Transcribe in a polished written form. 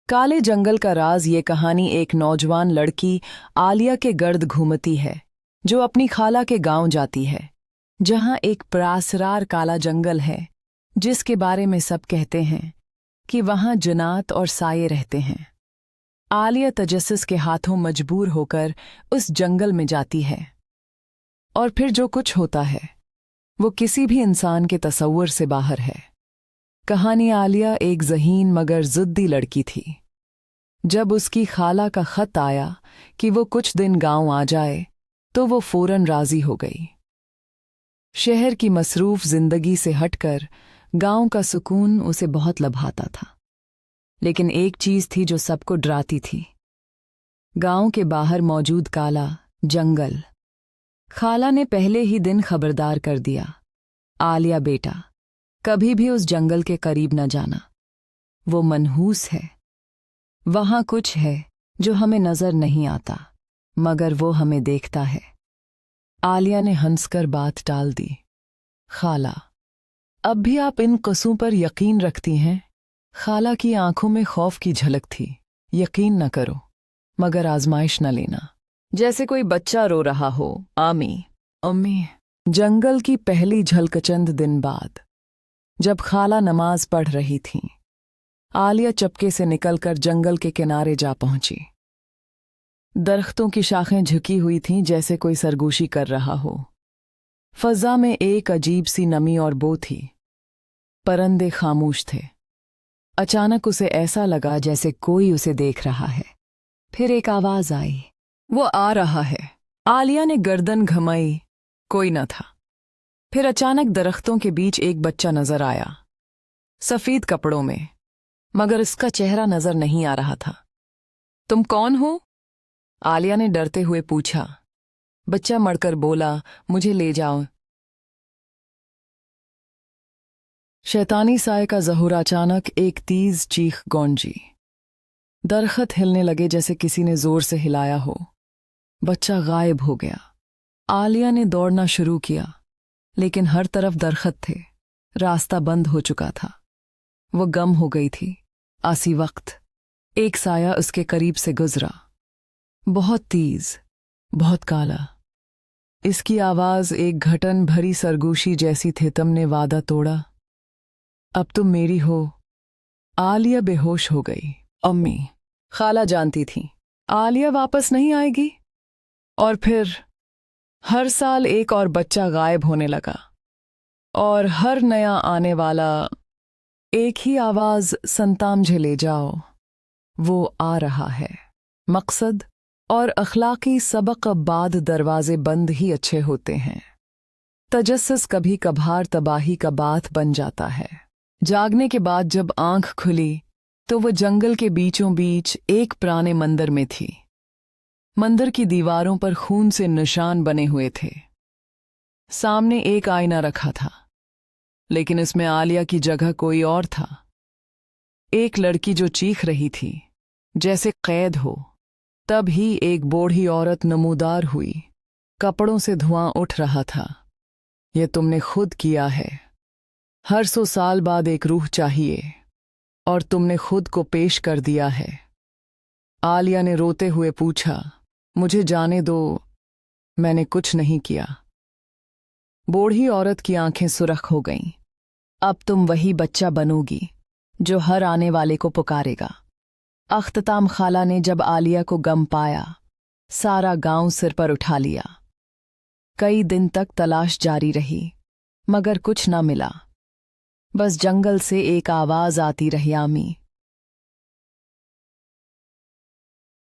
काले जंगल का राज ये कहानी एक नौजवान लड़की आलिया के गर्द घूमती है जो अपनी खाला के गांव जाती है जहां एक प्रासरार काला जंगल है जिसके बारे में सब कहते हैं कि वहां जिन्नात और साये रहते हैं। आलिया तजस्सुस के हाथों मजबूर होकर उस जंगल में जाती है और फिर जो कुछ होता है वो किसी भी इंसान के तसव्वुर से बाहर है। कहानी आलिया एक ज़हीन मगर ज़िद्दी लड़की थी। जब उसकी खाला का खत आया कि वो कुछ दिन गांव आ जाए तो वो फौरन राजी हो गई। शहर की मसरूफ जिंदगी से हटकर गांव का सुकून उसे बहुत लभाता था, लेकिन एक चीज थी जो सबको डराती थी। गांव के बाहर मौजूद काला जंगल। खाला ने पहले ही दिन खबरदार कर दिया, आलिया बेटा कभी भी उस जंगल के करीब न जाना, वो मनहूस है। वहां कुछ है जो हमें नजर नहीं आता मगर वो हमें देखता है। आलिया ने हंसकर बात टाल दी। खाला, अब भी आप इन कसूं पर यकीन रखती हैं? खाला की आंखों में खौफ की झलक थी। यकीन न करो मगर आजमाइश न लेना, जैसे कोई बच्चा रो रहा हो। आमी अम्मी। जंगल की पहली झलकचंद दिन बाद जब खाला नमाज पढ़ रही थीं, आलिया चपके से निकलकर जंगल के किनारे जा पहुंची। दरख्तों की शाखें झुकी हुई थीं जैसे कोई सरगोशी कर रहा हो। फज़ा में एक अजीब सी नमी और बो थी। परिंदे खामोश थे। अचानक उसे ऐसा लगा जैसे कोई उसे देख रहा है। फिर एक आवाज आई, वो आ रहा है। आलिया ने गर्दन घुमाई, कोई न था। फिर अचानक दरख्तों के बीच एक बच्चा नजर आया, सफेद कपड़ों में, मगर इसका चेहरा नजर नहीं आ रहा था। तुम कौन हो? आलिया ने डरते हुए पूछा। बच्चा मड़कर बोला, मुझे ले जाओ। शैतानी साए का ज़हूर अचानक एक तेज चीख गूंजी। दरख्त हिलने लगे जैसे किसी ने जोर से हिलाया हो। बच्चा गायब हो गया। आलिया ने दौड़ना शुरू किया, लेकिन हर तरफ दरख्त थे। रास्ता बंद हो चुका था। वो गम हो गई थी। आसी वक्त एक साया उसके करीब से गुजरा, बहुत तेज, बहुत काला। इसकी आवाज एक घटन भरी सरगोशी जैसी थी। तुमने वादा तोड़ा, अब तुम मेरी हो। आलिया बेहोश हो गई। अम्मी, खाला जानती थी आलिया वापस नहीं आएगी। और फिर हर साल एक और बच्चा गायब होने लगा और हर नया आने वाला एक ही आवाज, संताम मुझे ले जाओ। वो आ रहा है। मकसद और अखलाकी सबक बाद दरवाजे बंद ही अच्छे होते हैं। तजस्सुस कभी कभार तबाही का बात बन जाता है। जागने के बाद जब आंख खुली तो वो जंगल के बीचों बीच एक पुराने मंदिर में थी। मंदिर की दीवारों पर खून से निशान बने हुए थे। सामने एक आईना रखा था, लेकिन इसमें आलिया की जगह कोई और था। एक लड़की जो चीख रही थी जैसे कैद हो। तब ही एक बूढ़ी औरत नमूदार हुई। कपड़ों से धुआं उठ रहा था। ये तुमने खुद किया है। हर 100 साल बाद एक रूह चाहिए और तुमने खुद को पेश कर दिया है। आलिया ने रोते हुए पूछा, मुझे जाने दो, मैंने कुछ नहीं किया। बूढ़ी औरत की आंखें सुर्ख हो गईं। अब तुम वही बच्चा बनोगी जो हर आने वाले को पुकारेगा। अख्ताम खाला ने जब आलिया को गम पाया, सारा गांव सिर पर उठा लिया। कई दिन तक तलाश जारी रही मगर कुछ न मिला। बस जंगल से एक आवाज आती रही, आमी